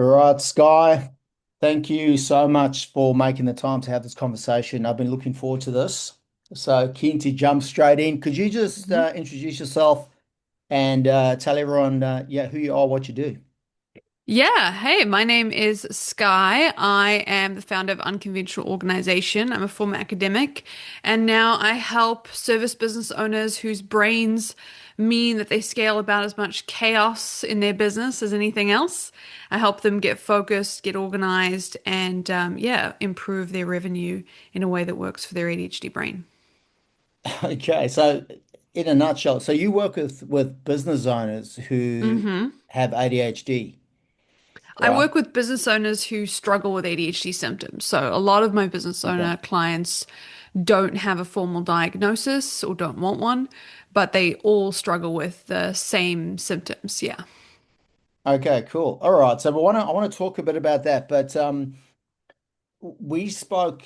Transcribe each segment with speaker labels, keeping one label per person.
Speaker 1: All right, Skye, thank you so much for making the time to have this conversation. I've been looking forward to this. So keen to jump straight in. Could you just
Speaker 2: Mhm.
Speaker 1: introduce yourself and tell everyone, yeah, who you are, what you do?
Speaker 2: Yeah, hey, my name is Skye. I am the founder of Unconventional Organization. I'm a former academic, and now I help service business owners whose brains mean that they scale about as much chaos in their business as anything else. I help them get focused, get organized, and yeah, improve their revenue in a way that works for their ADHD brain.
Speaker 1: Okay, so in a nutshell, so you work with business owners who
Speaker 2: hmm
Speaker 1: have ADHD,
Speaker 2: I
Speaker 1: right?
Speaker 2: work with business owners who struggle with ADHD symptoms. So a lot of my business
Speaker 1: Okay.
Speaker 2: owner clients don't have a formal diagnosis or don't want one, but they all struggle with the same symptoms. Yeah.
Speaker 1: Okay, cool. All right. So I want to talk a bit about that, but we spoke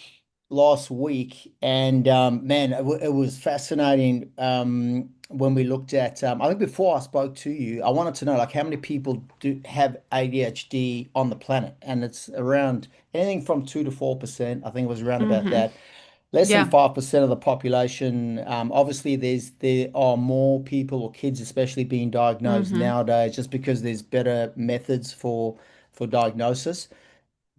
Speaker 1: last week, and man, it was fascinating when we looked at. I think before I spoke to you, I wanted to know like how many people do have ADHD on the planet, and it's around anything from 2 to 4%. I think it was around about
Speaker 2: hmm
Speaker 1: that. Less than
Speaker 2: Yeah.
Speaker 1: 5% of the population. Obviously, there are more people or kids, especially, being diagnosed
Speaker 2: hmm
Speaker 1: nowadays, just because there's better methods for diagnosis.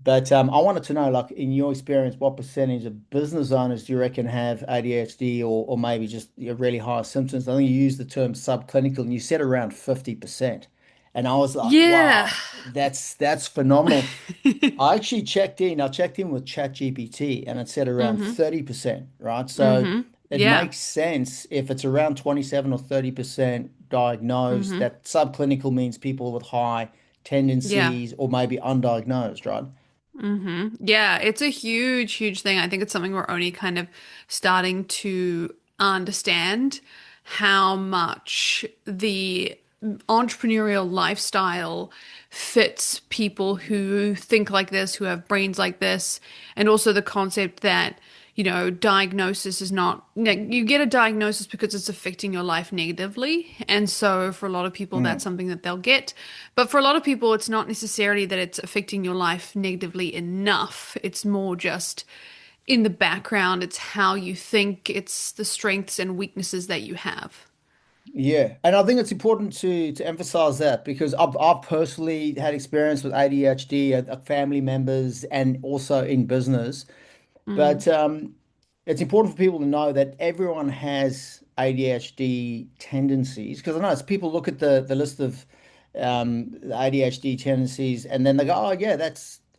Speaker 1: But I wanted to know, like, in your experience, what percentage of business owners do you reckon have ADHD or maybe just really high symptoms? I think you used the term subclinical and you said around 50%. And I was like,
Speaker 2: Yeah.
Speaker 1: wow, that's phenomenal. I checked in with ChatGPT and it said around
Speaker 2: hmm
Speaker 1: 30%, right? So
Speaker 2: hmm
Speaker 1: it
Speaker 2: Yeah.
Speaker 1: makes sense if it's around 27 or 30% diagnosed,
Speaker 2: hmm
Speaker 1: that subclinical means people with high
Speaker 2: Yeah.
Speaker 1: tendencies or maybe undiagnosed, right?
Speaker 2: Yeah, it's a huge, huge thing. I think it's something we're only kind of starting to understand how much the entrepreneurial lifestyle fits people who think like this, who have brains like this, and also the concept that diagnosis is not, you get a diagnosis because it's affecting your life negatively. And so for a lot of people, that's
Speaker 1: Mm.
Speaker 2: something that they'll get. But for a lot of people, it's not necessarily that it's affecting your life negatively enough. It's more just in the background. It's how you think, it's the strengths and weaknesses that you have.
Speaker 1: Yeah, and I think it's important to emphasize that because I've personally had experience with ADHD at family members and also in business.
Speaker 2: Mm,
Speaker 1: But it's important for people to know that everyone has ADHD tendencies because I know it's people look at the list of the ADHD tendencies and then they go, oh yeah,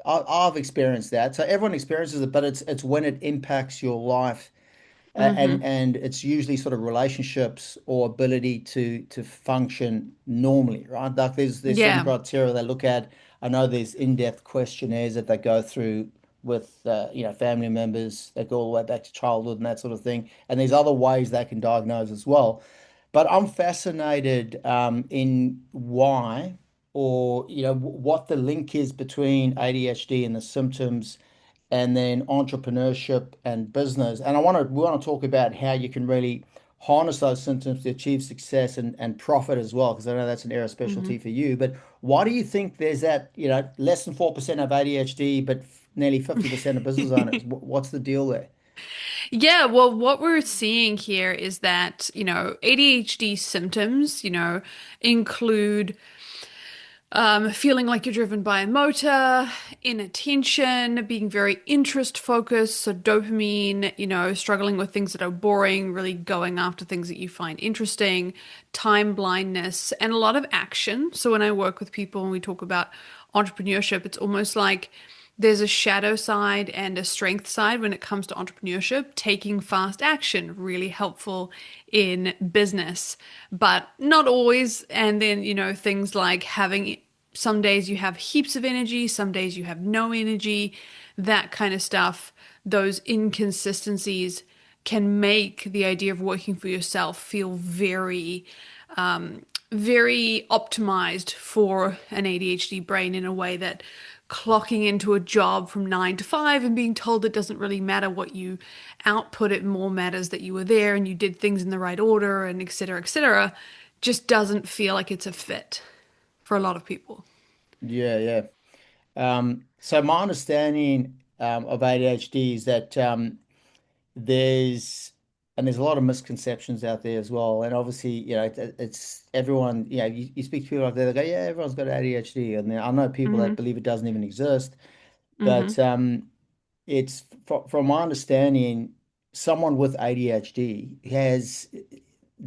Speaker 1: I've experienced that. So everyone experiences it, but it's when it impacts your life
Speaker 2: hmm
Speaker 1: and it's usually sort of relationships or ability to function normally, right? Like there's certain
Speaker 2: Yeah.
Speaker 1: criteria they look at. I know there's in-depth questionnaires that they go through with family members that go all the way back to childhood and that sort of thing. And there's other ways they can diagnose as well. But I'm fascinated in why or what the link is between ADHD and the symptoms and then entrepreneurship and business. And we want to talk about how you can really harness those symptoms to achieve success and profit as well, because I know that's an area of specialty
Speaker 2: hmm
Speaker 1: for you. But why do you think there's that, less than 4% of ADHD, but nearly 50% of business owners? What's the deal there?
Speaker 2: Yeah, well, what we're seeing here is that, ADHD symptoms, include feeling like you're driven by a motor, inattention, being very interest focused, so dopamine, struggling with things that are boring, really going after things that you find interesting, time blindness, and a lot of action. So when I work with people and we talk about entrepreneurship, it's almost like there's a shadow side and a strength side when it comes to entrepreneurship. Taking fast action, really helpful in business, but not always. And then, things like having some days you have heaps of energy, some days you have no energy, that kind of stuff. Those inconsistencies can make the idea of working for yourself feel very optimized for an ADHD brain in a way that clocking into a job from 9 to 5 and being told it doesn't really matter what you output, it more matters that you were there and you did things in the right order and et cetera, just doesn't feel like it's a fit for a lot of people.
Speaker 1: Yeah, yeah. So my understanding of ADHD is that there's there's a lot of misconceptions out there as well. And obviously, it's everyone, you speak to people out there, they go, yeah, everyone's got ADHD. And then I know people that
Speaker 2: Hmm.
Speaker 1: believe it doesn't even exist. But
Speaker 2: Hmm.
Speaker 1: it's from my understanding, someone with ADHD has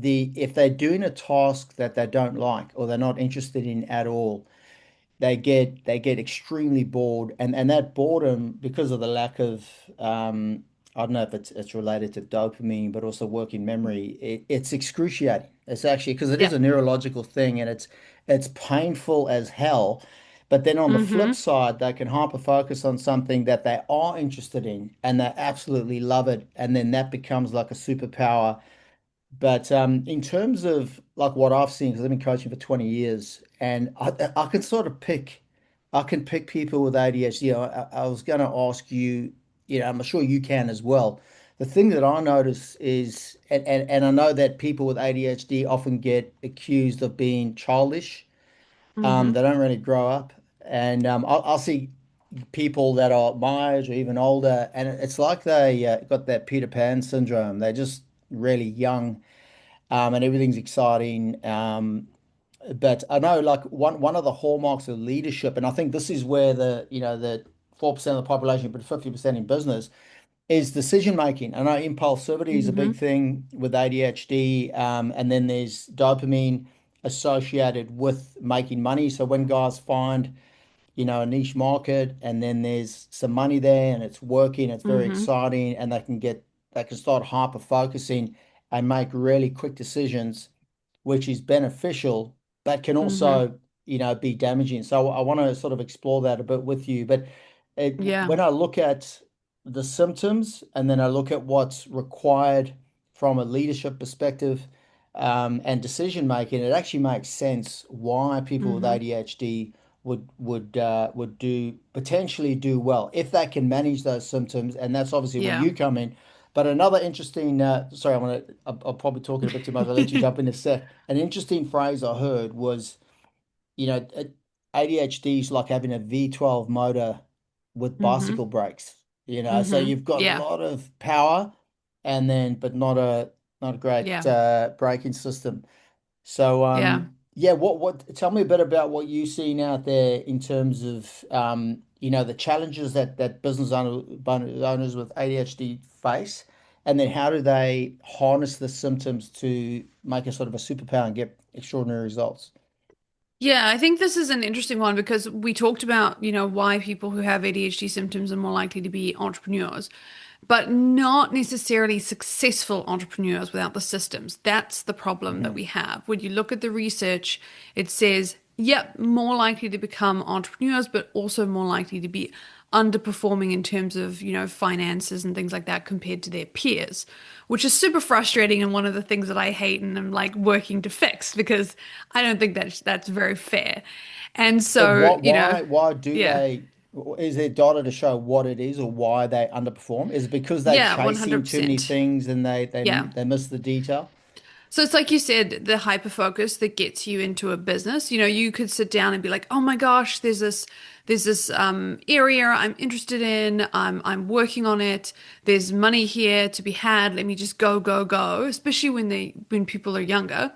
Speaker 1: if they're doing a task that they don't like or they're not interested in at all, they get extremely bored, and that boredom, because of the lack of I don't know if it's related to dopamine, but also working memory. It's excruciating. It's actually because it is
Speaker 2: Yeah.
Speaker 1: a neurological thing, and it's painful as hell. But then on the flip
Speaker 2: Hmm.
Speaker 1: side, they can hyper focus on something that they are interested in and they absolutely love it, and then that becomes like a superpower. But in terms of like what I've seen, because I've been coaching for 20 years, and I can sort of I can pick people with ADHD. I was going to ask you, I'm sure you can as well. The thing that I notice is, and I know that people with ADHD often get accused of being childish.
Speaker 2: Hmm.
Speaker 1: They don't really grow up. And I'll see people that are my age or even older, and it's like they got that Peter Pan syndrome. They're just really young, and everything's exciting. But I know like one of the hallmarks of leadership, and I think this is where the 4% of the population, but 50% in business, is decision making. I know impulsivity is a big
Speaker 2: Hmm.
Speaker 1: thing with ADHD, and then there's dopamine associated with making money. So when guys find a niche market, and then there's some money there and it's working, it's very
Speaker 2: Hmm.
Speaker 1: exciting, and they can start hyper focusing and make really quick decisions, which is beneficial, but can
Speaker 2: Hmm.
Speaker 1: also, be damaging. So I want to sort of explore that a bit with you. But
Speaker 2: Yeah.
Speaker 1: when I look at the symptoms and then I look at what's required from a leadership perspective, and decision making, it actually makes sense why people with
Speaker 2: Hmm.
Speaker 1: ADHD would do potentially do well if they can manage those symptoms, and that's obviously where
Speaker 2: Yeah.
Speaker 1: you come in. But another interesting, sorry, I'm probably talking a bit too much. I'll let you jump in a sec. An interesting phrase I heard was, ADHD is like having a V12 motor with
Speaker 2: Hmm.
Speaker 1: bicycle brakes. So
Speaker 2: Hmm.
Speaker 1: you've got a
Speaker 2: Yeah.
Speaker 1: lot of power, and then but not a great
Speaker 2: Yeah.
Speaker 1: braking system. So
Speaker 2: Yeah.
Speaker 1: yeah, what tell me a bit about what you've seen out there in terms of the challenges that owners with ADHD face, and then how do they harness the symptoms to make a sort of a superpower and get extraordinary results?
Speaker 2: Yeah, I think this is an interesting one because we talked about, why people who have ADHD symptoms are more likely to be entrepreneurs, but not necessarily successful entrepreneurs without the systems. That's the problem that
Speaker 1: Hmm.
Speaker 2: we have. When you look at the research, it says, yep, more likely to become entrepreneurs, but also more likely to be underperforming in terms of, finances and things like that compared to their peers, which is super frustrating and one of the things that I hate and I'm like working to fix because I don't think that's very fair. And
Speaker 1: But
Speaker 2: so,
Speaker 1: why do
Speaker 2: yeah.
Speaker 1: they? Is there data to show what it is or why they underperform? Is it because they're
Speaker 2: Yeah,
Speaker 1: chasing too many
Speaker 2: 100%.
Speaker 1: things and
Speaker 2: Yeah.
Speaker 1: they miss the detail?
Speaker 2: So it's like you said, the hyper focus that gets you into a business. You could sit down and be like, "Oh my gosh, there's this area I'm interested in. I'm working on it. There's money here to be had. Let me just go, go, go." Especially when people are younger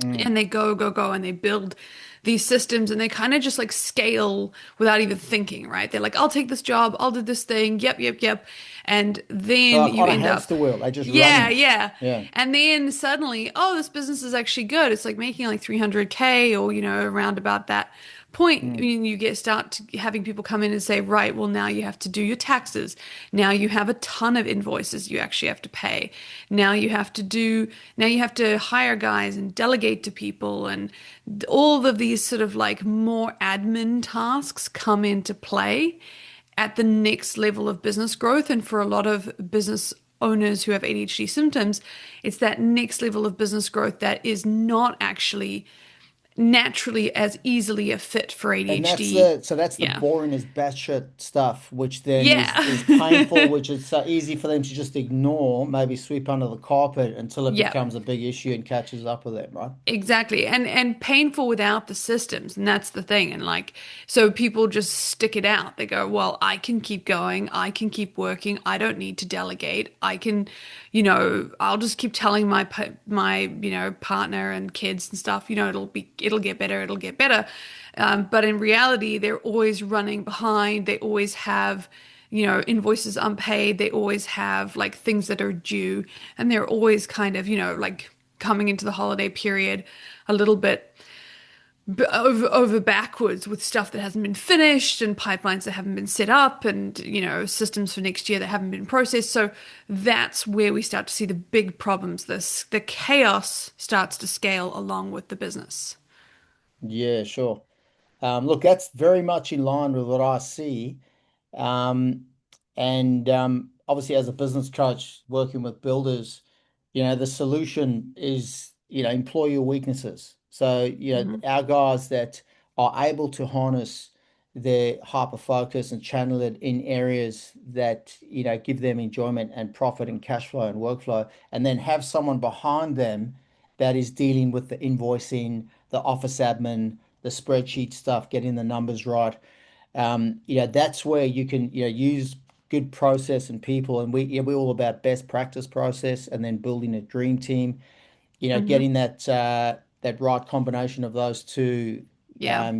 Speaker 1: Mm.
Speaker 2: and they go, go, go, and they build these systems and they kind of just like scale without even thinking, right? They're like, I'll take this job, I'll do this thing, yep, yep, yep. And
Speaker 1: So
Speaker 2: then
Speaker 1: like
Speaker 2: you
Speaker 1: on a
Speaker 2: end up,
Speaker 1: hamster wheel, they're just
Speaker 2: yeah,
Speaker 1: running.
Speaker 2: yeah.
Speaker 1: Yeah.
Speaker 2: And then suddenly, oh, this business is actually good. It's like making like 300K or, around about that point.
Speaker 1: Mm.
Speaker 2: When you having people come in and say, right, well, now you have to do your taxes. Now you have a ton of invoices you actually have to pay. Now you have to hire guys and delegate to people. And all of these sort of like more admin tasks come into play at the next level of business growth. And for a lot of business owners who have ADHD symptoms, it's that next level of business growth that is not actually naturally as easily a fit for
Speaker 1: And
Speaker 2: ADHD.
Speaker 1: that's the
Speaker 2: Yeah.
Speaker 1: boring as batshit stuff, which then is painful,
Speaker 2: Yeah.
Speaker 1: which is so easy for them to just ignore, maybe sweep under the carpet until it
Speaker 2: Yeah.
Speaker 1: becomes a big issue and catches up with them, right?
Speaker 2: Exactly. And painful without the systems. And that's the thing. And like, so people just stick it out. They go, well, I can keep going. I can keep working. I don't need to delegate. I can, I'll just keep telling my partner and kids and stuff, it'll get better. It'll get better. But in reality, they're always running behind. They always have, invoices unpaid. They always have like things that are due. And they're always kind of, like, coming into the holiday period a little bit over backwards with stuff that hasn't been finished and pipelines that haven't been set up and systems for next year that haven't been processed. So that's where we start to see the big problems. The chaos starts to scale along with the business.
Speaker 1: Yeah, sure. Look, that's very much in line with what I see. Um, and obviously, as a business coach working with builders, the solution is, employ your weaknesses. So,
Speaker 2: Hmm.
Speaker 1: our guys that are able to harness their hyper focus and channel it in areas that, give them enjoyment and profit and cash flow and workflow, and then have someone behind them that is dealing with the invoicing, the office admin, the spreadsheet stuff, getting the numbers right. That's where you can, use good process and people. And we're all about best practice process and then building a dream team.
Speaker 2: Hmm.
Speaker 1: Getting that right combination of those two.
Speaker 2: Yeah.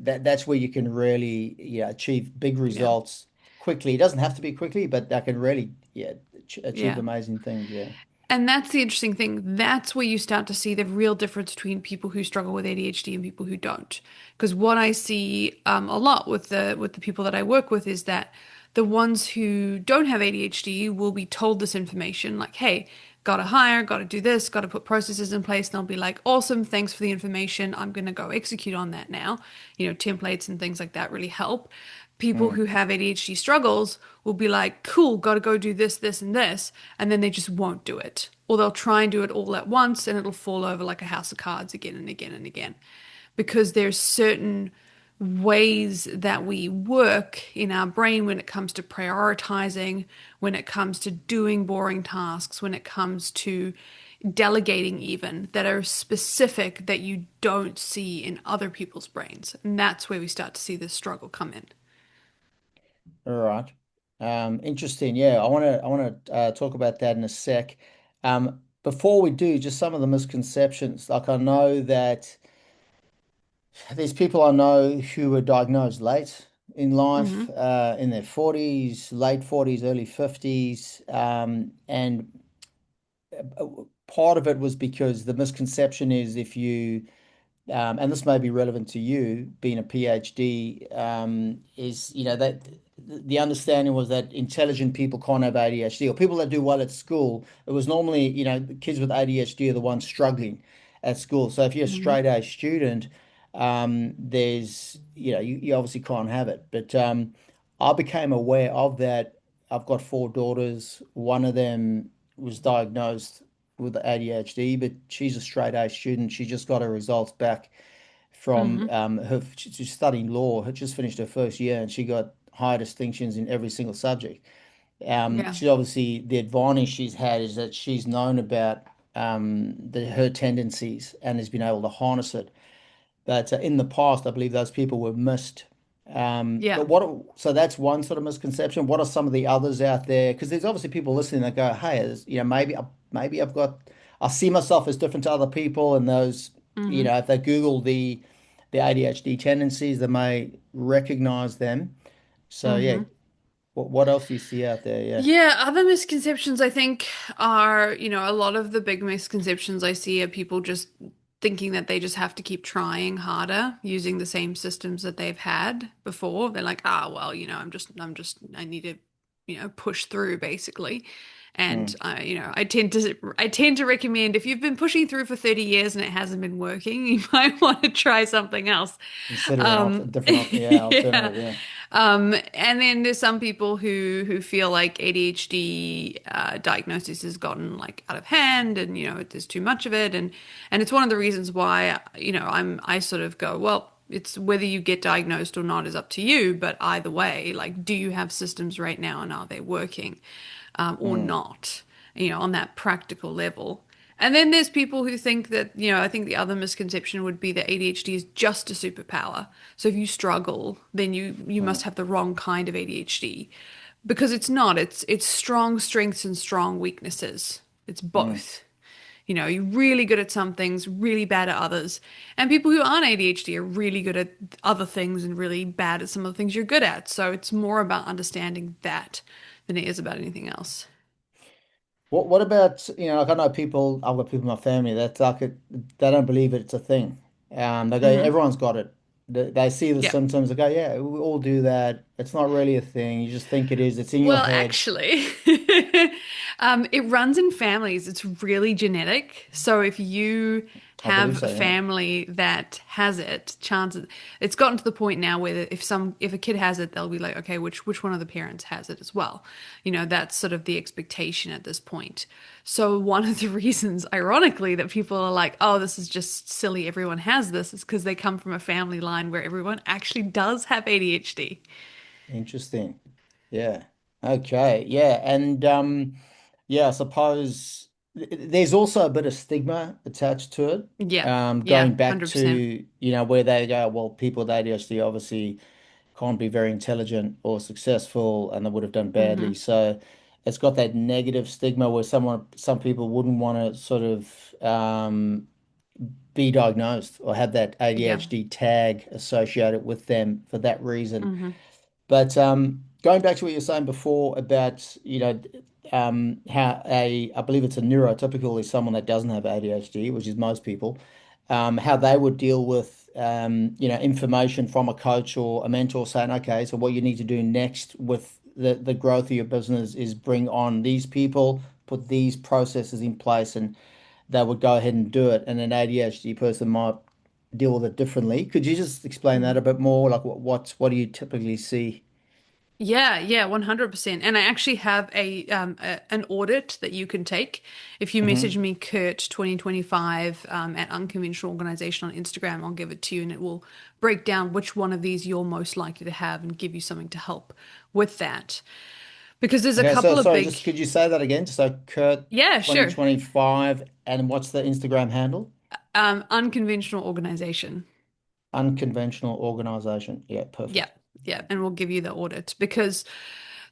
Speaker 1: That's where you can really, achieve big
Speaker 2: Yeah.
Speaker 1: results quickly. It doesn't have to be quickly, but that can really, achieve
Speaker 2: Yeah.
Speaker 1: amazing things. Yeah.
Speaker 2: And that's the interesting thing. That's where you start to see the real difference between people who struggle with ADHD and people who don't. Because what I see a lot with the people that I work with is that the ones who don't have ADHD will be told this information, like, "Hey, got to hire, got to do this, got to put processes in place." And they'll be like, "Awesome, thanks for the information. I'm going to go execute on that now." Templates and things like that really help. People
Speaker 1: Mm.
Speaker 2: who have ADHD struggles will be like, cool, got to go do this, this, and this. And then they just won't do it. Or they'll try and do it all at once and it'll fall over like a house of cards again and again and again. Because there's certain ways that we work in our brain when it comes to prioritizing, when it comes to doing boring tasks, when it comes to delegating, even that are specific that you don't see in other people's brains. And that's where we start to see this struggle come in.
Speaker 1: All right. Interesting. Yeah, I want to talk about that in a sec. Before we do, just some of the misconceptions. Like I know that there's people I know who were diagnosed late in life,
Speaker 2: Hmm.
Speaker 1: in their 40s, late 40s, early 50s, and part of it was because the misconception is if you and this may be relevant to you being a PhD, is, that the understanding was that intelligent people can't have ADHD or people that do well at school. It was normally, the kids with ADHD are the ones struggling at school. So if you're a
Speaker 2: Hmm.
Speaker 1: straight A student, there's, you obviously can't have it. But I became aware of that. I've got four daughters. One of them was diagnosed with ADHD, but she's a straight A student. She just got her results back from
Speaker 2: Hmm.
Speaker 1: she's studying law, had just finished her first year, and she got high distinctions in every single subject.
Speaker 2: Yeah.
Speaker 1: She obviously the advantage she's had is that she's known about her tendencies and has been able to harness it. But in the past, I believe those people were missed.
Speaker 2: Yeah.
Speaker 1: So that's one sort of misconception. What are some of the others out there? Because there's obviously people listening that go, hey, maybe I see myself as different to other people. And those,
Speaker 2: Hmm.
Speaker 1: if they Google the ADHD tendencies, they may recognize them. So yeah,
Speaker 2: Hmm.
Speaker 1: what else do you see out there? Yeah.
Speaker 2: Yeah, other misconceptions I think are, a lot of the big misconceptions I see are people just thinking that they just have to keep trying harder using the same systems that they've had before. They're like, ah, well, I need to, push through basically. And
Speaker 1: Mm.
Speaker 2: I tend to recommend if you've been pushing through for 30 years and it hasn't been working, you might want to try something else.
Speaker 1: Consider a different, yeah,
Speaker 2: Yeah.
Speaker 1: alternative. Yeah.
Speaker 2: And then there's some people who feel like ADHD diagnosis has gotten like out of hand, and there's too much of it, and it's one of the reasons why I sort of go, well, it's whether you get diagnosed or not is up to you, but either way, like, do you have systems right now and are they working, or
Speaker 1: Mm,
Speaker 2: not, on that practical level. And then there's people who think that, I think the other misconception would be that ADHD is just a superpower. So if you struggle, then you
Speaker 1: mm,
Speaker 2: must have the wrong kind of ADHD. Because it's not. It's strong strengths and strong weaknesses. It's
Speaker 1: mm.
Speaker 2: both. You're really good at some things, really bad at others. And people who aren't ADHD are really good at other things and really bad at some of the things you're good at. So it's more about understanding that than it is about anything else.
Speaker 1: What about, like I know people, I've got people in my family that like they don't believe it's a thing. They go,
Speaker 2: Hmm.
Speaker 1: everyone's got it. They see the
Speaker 2: Yeah.
Speaker 1: symptoms, they go, yeah, we all do that. It's not really a thing. You just think it is. It's in your
Speaker 2: Well,
Speaker 1: head.
Speaker 2: actually, it runs in families. It's really genetic. So if you
Speaker 1: I believe
Speaker 2: have a
Speaker 1: so, yeah.
Speaker 2: family that has it, chances it's gotten to the point now where if a kid has it, they'll be like, okay, which one of the parents has it as well? That's sort of the expectation at this point. So one of the reasons, ironically, that people are like, oh, this is just silly, everyone has this, is because they come from a family line where everyone actually does have ADHD.
Speaker 1: Interesting. Yeah. Okay. Yeah. And yeah, I suppose there's also a bit of stigma attached to it.
Speaker 2: Yeah, yeah,
Speaker 1: Going back
Speaker 2: 100%.
Speaker 1: to, where they go, well, people with ADHD obviously can't be very intelligent or successful and they would have done badly.
Speaker 2: Hmm.
Speaker 1: So it's got that negative stigma where some people wouldn't want to sort of be diagnosed or have that
Speaker 2: Yeah.
Speaker 1: ADHD tag associated with them for that reason.
Speaker 2: Hmm.
Speaker 1: But going back to what you were saying before about, how I believe it's a neurotypical is someone that doesn't have ADHD, which is most people, how they would deal with, information from a coach or a mentor saying, okay, so what you need to do next with the growth of your business is bring on these people, put these processes in place, and they would go ahead and do it. And an ADHD person might deal with it differently. Could you just explain that
Speaker 2: Hmm.
Speaker 1: a bit more? Like what do you typically see?
Speaker 2: Yeah, yeah, 100%. And I actually have an audit that you can take. If you message
Speaker 1: Hmm.
Speaker 2: me Kurt 2025 at Unconventional Organization on Instagram, I'll give it to you and it will break down which one of these you're most likely to have and give you something to help with that. Because there's a
Speaker 1: Okay, so
Speaker 2: couple of
Speaker 1: sorry,
Speaker 2: big,
Speaker 1: just could you say that again? So Kurt
Speaker 2: yeah, sure.
Speaker 1: 2025, and what's the Instagram handle?
Speaker 2: Unconventional Organization.
Speaker 1: Unconventional organization. Yeah,
Speaker 2: Yeah,
Speaker 1: perfect.
Speaker 2: yeah, and we'll give you the audit because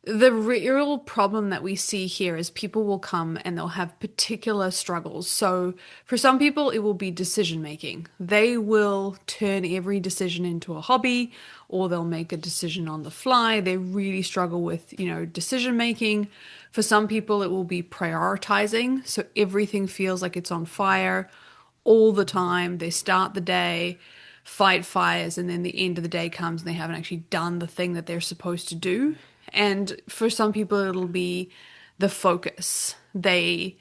Speaker 2: the real problem that we see here is people will come and they'll have particular struggles. So for some people, it will be decision making. They will turn every decision into a hobby or they'll make a decision on the fly. They really struggle with, decision making. For some people, it will be prioritizing. So everything feels like it's on fire all the time. They start the day, fight fires, and then the end of the day comes and they haven't actually done the thing that they're supposed to do. And for some people, it'll be the focus. They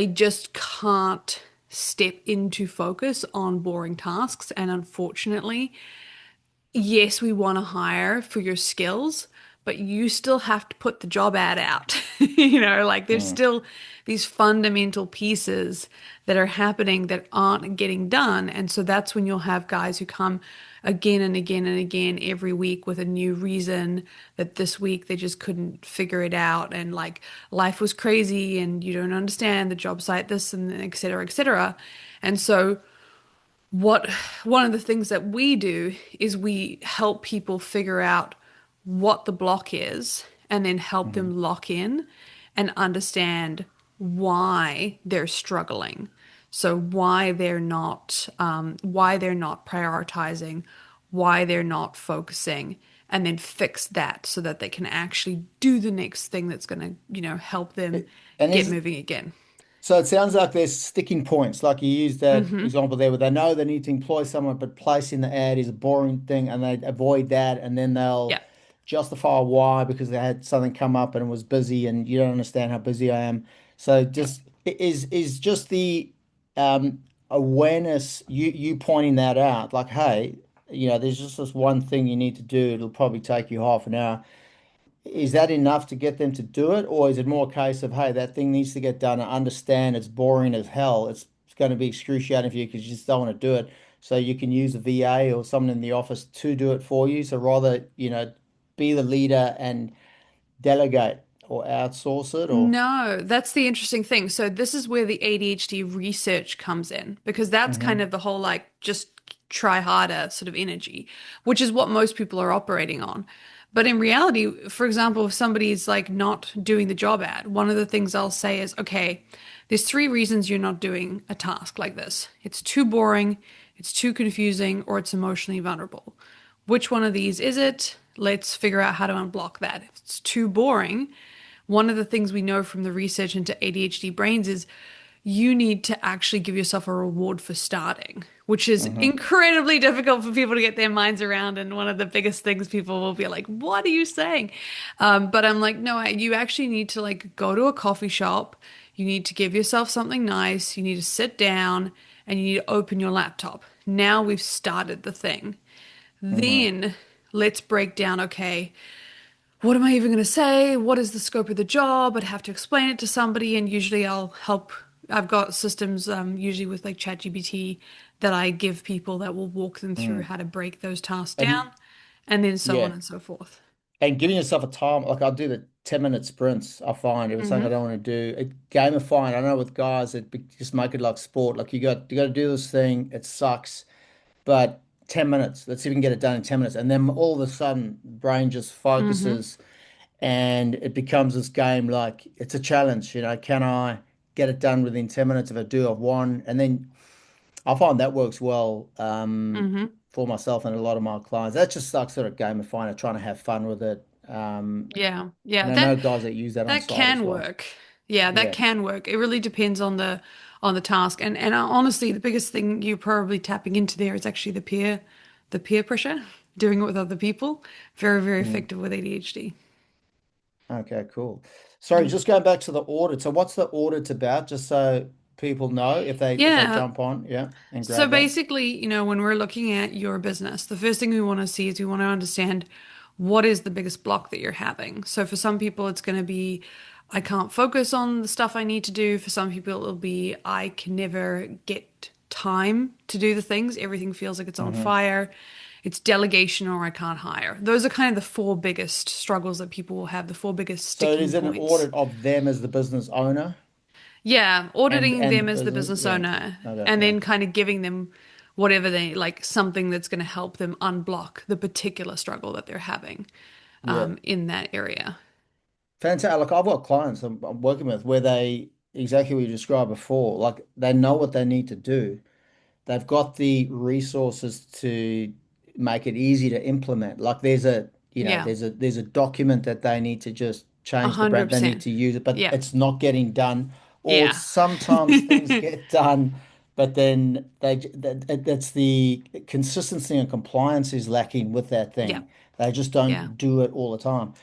Speaker 2: just can't step into focus on boring tasks. And unfortunately, yes, we want to hire for your skills, but you still have to put the job ad out. Like there's
Speaker 1: Mm.
Speaker 2: still these fundamental pieces that are happening that aren't getting done. And so that's when you'll have guys who come again and again and again every week with a new reason that this week they just couldn't figure it out. And like life was crazy and you don't understand the job site, this and et cetera, et cetera. And so what one of the things that we do is we help people figure out what the block is and then help
Speaker 1: Mhm.
Speaker 2: them lock in and understand why they're struggling. So why they're not prioritizing, why they're not focusing, and then fix that so that they can actually do the next thing that's going to, help them
Speaker 1: And
Speaker 2: get
Speaker 1: is
Speaker 2: moving again.
Speaker 1: So it sounds like there's sticking points. Like you used that
Speaker 2: Hmm.
Speaker 1: example there where they know they need to employ someone, but placing the ad is a boring thing and they avoid that and then they'll
Speaker 2: Yeah.
Speaker 1: justify why because they had something come up and it was busy and you don't understand how busy I am. So
Speaker 2: Yeah.
Speaker 1: just is just the awareness you pointing that out, like, hey, there's just this one thing you need to do. It'll probably take you half an hour. Is that enough to get them to do it? Or is it more a case of, hey, that thing needs to get done. I understand it's boring as hell. It's going to be excruciating for you because you just don't want to do it. So you can use a VA or someone in the office to do it for you. So rather, be the leader and delegate or outsource it or.
Speaker 2: No, that's the interesting thing. So this is where the ADHD research comes in because that's kind
Speaker 1: Hmm.
Speaker 2: of the whole like just try harder sort of energy, which is what most people are operating on. But in reality, for example, if somebody's like not doing the job ad, one of the things I'll say is, okay, there's three reasons you're not doing a task like this. It's too boring, it's too confusing, or it's emotionally vulnerable. Which one of these is it? Let's figure out how to unblock that. If it's too boring, one of the things we know from the research into ADHD brains is you need to actually give yourself a reward for starting, which is
Speaker 1: Hmm.
Speaker 2: incredibly difficult for people to get their minds around. And one of the biggest things people will be like, "What are you saying?" But I'm like, no, you actually need to like go to a coffee shop. You need to give yourself something nice. You need to sit down and you need to open your laptop. Now we've started the thing.
Speaker 1: Hmm.
Speaker 2: Then let's break down, okay, what am I even going to say? What is the scope of the job? I'd have to explain it to somebody, and usually I'll help. I've got systems, usually with like ChatGPT, that I give people that will walk them through
Speaker 1: Mm.
Speaker 2: how to break those tasks
Speaker 1: And
Speaker 2: down, and then so on
Speaker 1: yeah,
Speaker 2: and so forth.
Speaker 1: and giving yourself a time, like I'll do the 10-minute sprints. I find if it's something I
Speaker 2: Hmm.
Speaker 1: don't want to do, gamifying. I know with guys just make it like sport. Like you got to do this thing. It sucks, but 10 minutes. Let's see if we can get it done in 10 minutes. And then all of a sudden, brain just
Speaker 2: Hmm.
Speaker 1: focuses and it becomes this game like it's a challenge. Can I get it done within 10 minutes? If I do, I've won. And then I find that works well
Speaker 2: Hmm.
Speaker 1: for myself and a lot of my clients. That's just like sort of gamifying it, trying to have fun with it.
Speaker 2: Yeah, yeah,
Speaker 1: And I know guys that use that on
Speaker 2: that
Speaker 1: site as
Speaker 2: can
Speaker 1: well.
Speaker 2: work. Yeah, that
Speaker 1: Yeah.
Speaker 2: can work. It really depends on the task, and honestly, the biggest thing you're probably tapping into there is actually the peer pressure, doing it with other people. Very, very
Speaker 1: Mm.
Speaker 2: effective with ADHD.
Speaker 1: Okay, cool. Sorry, just going back to the audit. So what's the audit about? Just so people know if they
Speaker 2: Yeah.
Speaker 1: jump on, yeah, and
Speaker 2: So
Speaker 1: grab that.
Speaker 2: basically, when we're looking at your business, the first thing we want to see is we want to understand what is the biggest block that you're having. So for some people, it's going to be, I can't focus on the stuff I need to do. For some people, it'll be, I can never get time to do the things. Everything feels like it's on
Speaker 1: Hmm.
Speaker 2: fire. It's delegation or I can't hire. Those are kind of the four biggest struggles that people will have, the four biggest
Speaker 1: So it
Speaker 2: sticking
Speaker 1: is an
Speaker 2: points.
Speaker 1: audit of them as the business owner
Speaker 2: Yeah,
Speaker 1: and
Speaker 2: auditing
Speaker 1: and the
Speaker 2: them as the
Speaker 1: business.
Speaker 2: business
Speaker 1: Yeah.
Speaker 2: owner
Speaker 1: Okay,
Speaker 2: and
Speaker 1: yeah.
Speaker 2: then kind of giving them whatever they like, something that's going to help them unblock the particular struggle that they're having
Speaker 1: Yeah.
Speaker 2: in that area.
Speaker 1: Fantastic. Like I've got clients I'm working with where they exactly what you described before. Like they know what they need to do. They've got the resources to make it easy to implement. Like
Speaker 2: Yeah,
Speaker 1: there's a document that they need to just
Speaker 2: a
Speaker 1: change the
Speaker 2: hundred
Speaker 1: brand. They need
Speaker 2: percent.
Speaker 1: to use it, but
Speaker 2: Yeah,
Speaker 1: it's not getting done. Or
Speaker 2: yeah,
Speaker 1: sometimes things get done, but then that's the consistency and compliance is lacking with that
Speaker 2: yeah,
Speaker 1: thing. They just
Speaker 2: yeah.
Speaker 1: don't do it all the time.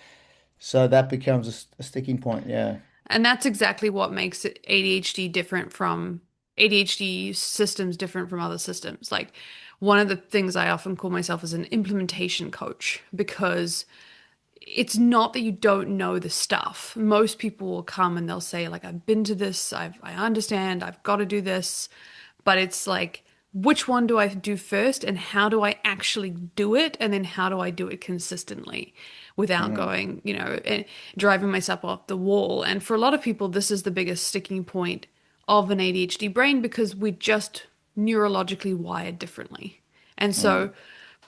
Speaker 1: So that becomes a sticking point. Yeah.
Speaker 2: And that's exactly what makes ADHD different from ADHD systems different from other systems. Like one of the things I often call myself as an implementation coach because it's not that you don't know the stuff. Most people will come and they'll say, like, I've been to this, I understand, I've got to do this. But it's like, which one do I do first and how do I actually do it? And then how do I do it consistently without
Speaker 1: Hmm.
Speaker 2: going, and driving myself off the wall? And for a lot of people, this is the biggest sticking point of an ADHD brain because we're just neurologically wired differently. And
Speaker 1: Hmm.
Speaker 2: so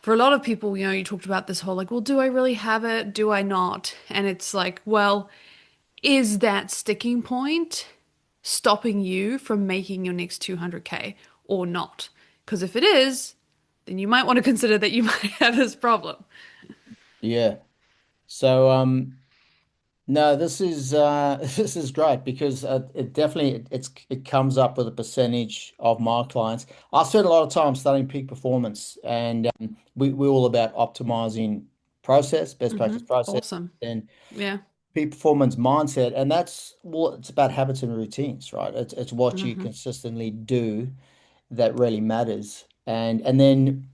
Speaker 2: for a lot of people, you talked about this whole like, well, do I really have it? Do I not? And it's like, well, is that sticking point stopping you from making your next 200K or not? Because if it is, then you might want to consider that you might have this problem.
Speaker 1: Yeah. So no, this is this is great because it definitely it comes up with a percentage of my clients. I spend a lot of time studying peak performance, and we're all about optimizing process, best practice process,
Speaker 2: Awesome.
Speaker 1: and
Speaker 2: Yeah.
Speaker 1: peak performance mindset, and that's well, it's about habits and routines, right? It's what you
Speaker 2: Hmm.
Speaker 1: consistently do that really matters, and then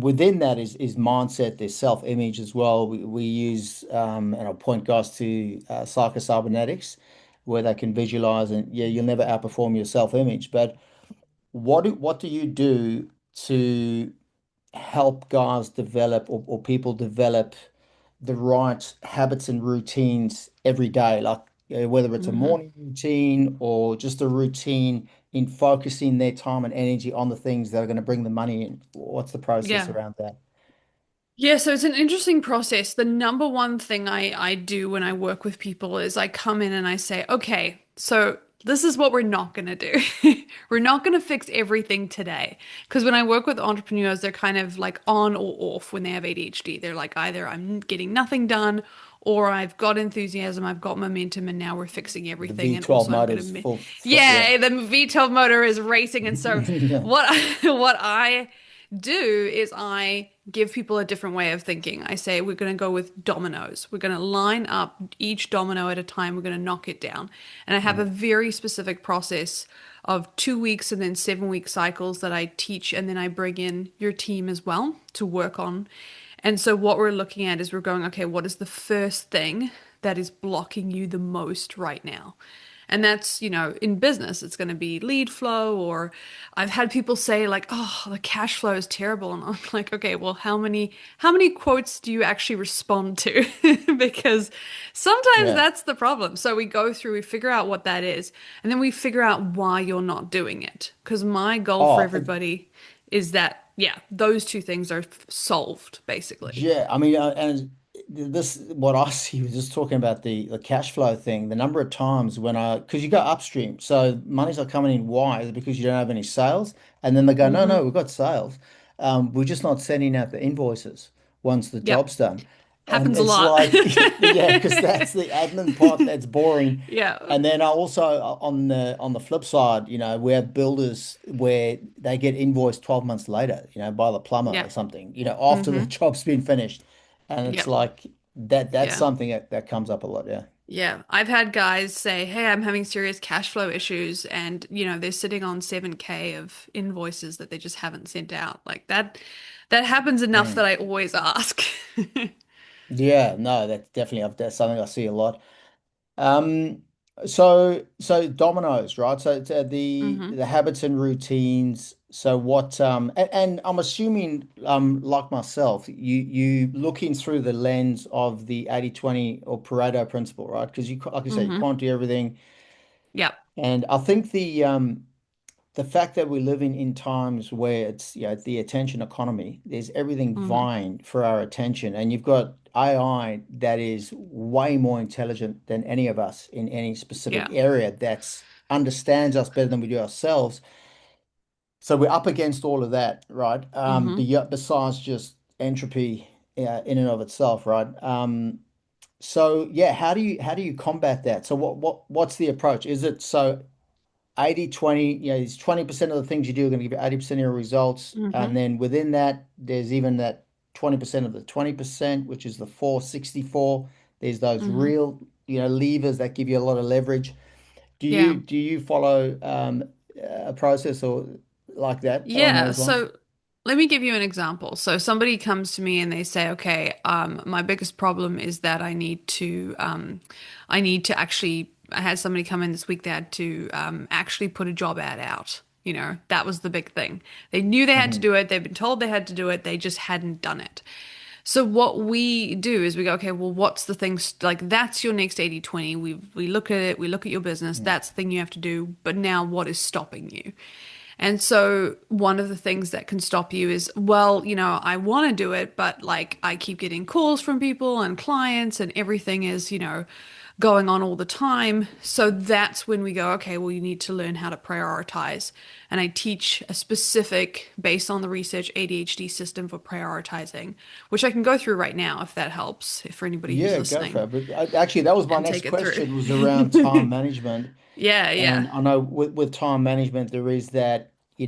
Speaker 1: within that is mindset, there's self-image as well. We use and I'll point guys to psychocybernetics where they can visualize, and yeah, you'll never outperform your self-image. But what do you do to help guys develop or people develop the right habits and routines every day, like whether it's a
Speaker 2: Hmm.
Speaker 1: morning routine or just a routine in focusing their time and energy on the things that are going to bring the money in? What's the process
Speaker 2: Yeah.
Speaker 1: around that?
Speaker 2: Yeah, so it's an interesting process. The number one thing I do when I work with people is I come in and I say, okay, so this is what we're not going to do. We're not going to fix everything today. Because when I work with entrepreneurs, they're kind of like on or off when they have ADHD. They're like either I'm getting nothing done or I've got enthusiasm, I've got momentum, and now we're fixing
Speaker 1: The
Speaker 2: everything. And
Speaker 1: V12
Speaker 2: also I'm going
Speaker 1: motors
Speaker 2: to,
Speaker 1: yeah.
Speaker 2: yeah, the V12 motor is racing. And so
Speaker 1: Yeah.
Speaker 2: what, what I do is I give people a different way of thinking. I say we're going to go with dominoes. We're going to line up each domino at a time. We're going to knock it down. And I have a
Speaker 1: Mm.
Speaker 2: very specific process of 2 weeks and then 7 week cycles that I teach. And then I bring in your team as well to work on. And so what we're looking at is we're going, okay, what is the first thing that is blocking you the most right now? And that's, in business, it's going to be lead flow, or I've had people say like, "Oh, the cash flow is terrible." And I'm like, "Okay, well, how many quotes do you actually respond to?" Because sometimes
Speaker 1: Yeah.
Speaker 2: that's the problem. So we go through, we figure out what that is, and then we figure out why you're not doing it. Because my goal for
Speaker 1: Oh,
Speaker 2: everybody is that, yeah, those two things are solved, basically.
Speaker 1: yeah, I mean, and this what I see was just talking about the cash flow thing. The number of times when because you go upstream, so money's not coming in. Why? Is it because you don't have any sales? And then they go, no, no,
Speaker 2: Hmm.
Speaker 1: we've got sales. We're just not sending out the invoices once the
Speaker 2: Yep.
Speaker 1: job's done. And
Speaker 2: Happens a
Speaker 1: it's
Speaker 2: lot.
Speaker 1: like, yeah, because that's the admin part that's boring.
Speaker 2: Yeah.
Speaker 1: And then I also on the flip side, we have builders where they get invoiced 12 months later, by the plumber or
Speaker 2: Yep.
Speaker 1: something, after the
Speaker 2: Hmm.
Speaker 1: job's been finished. And it's
Speaker 2: Yep.
Speaker 1: like that's
Speaker 2: Yeah.
Speaker 1: something that comes up a lot, yeah.
Speaker 2: Yeah. I've had guys say, "Hey, I'm having serious cash flow issues," and they're sitting on 7K of invoices that they just haven't sent out. Like that happens enough that
Speaker 1: Mm.
Speaker 2: I always ask.
Speaker 1: Yeah, no, that's something I see a lot. Um, so dominoes, right? So it's,
Speaker 2: Hmm.
Speaker 1: the habits and routines. So what and I'm assuming like myself, you looking through the lens of the 80/20 or Pareto principle, right? Because like you say, you
Speaker 2: Hmm.
Speaker 1: can't do everything.
Speaker 2: Yep.
Speaker 1: And I think the fact that we're living in times where it's the attention economy, there's everything
Speaker 2: Hmm.
Speaker 1: vying for our attention, and you've got AI that is way more intelligent than any of us in any specific
Speaker 2: Yeah.
Speaker 1: area that's understands us better than we do ourselves. So we're up against all of that, right?
Speaker 2: Hmm.
Speaker 1: Besides just entropy in and of itself, right? So yeah, how do you combat that? So what's the approach? Is it so 80/20, it's 20% of the things you do are going to give you 80% of your results.
Speaker 2: Hmm.
Speaker 1: And then within that, there's even that 20% of the 20%, which is the 464. There's those
Speaker 2: Hmm.
Speaker 1: real, levers that give you a lot of leverage. Do you
Speaker 2: Yeah.
Speaker 1: do you follow a process or like that along
Speaker 2: Yeah,
Speaker 1: those lines?
Speaker 2: so let me give you an example. So somebody comes to me and they say, "Okay, my biggest problem is that I need to actually." I had somebody come in this week. They had to actually put a job ad out. That was the big thing. They knew they had to
Speaker 1: Hmm.
Speaker 2: do it. They've been told they had to do it. They just hadn't done it. So what we do is we go, okay, well, what's the thing? Like that's your next 80/20. We look at it. We look at your business. That's the thing you have to do. But now, what is stopping you? And so one of the things that can stop you is, well, I want to do it, but like I keep getting calls from people and clients and everything is, going on all the time. So that's when we go, okay, well, you need to learn how to prioritize. And I teach a specific, based on the research, ADHD system for prioritizing, which I can go through right now if that helps, if for anybody who's
Speaker 1: Yeah, go for
Speaker 2: listening,
Speaker 1: it. But actually, that was my
Speaker 2: and
Speaker 1: next
Speaker 2: take it through.
Speaker 1: question was around time management.
Speaker 2: Yeah, yeah.
Speaker 1: And I know with time management, there is that, we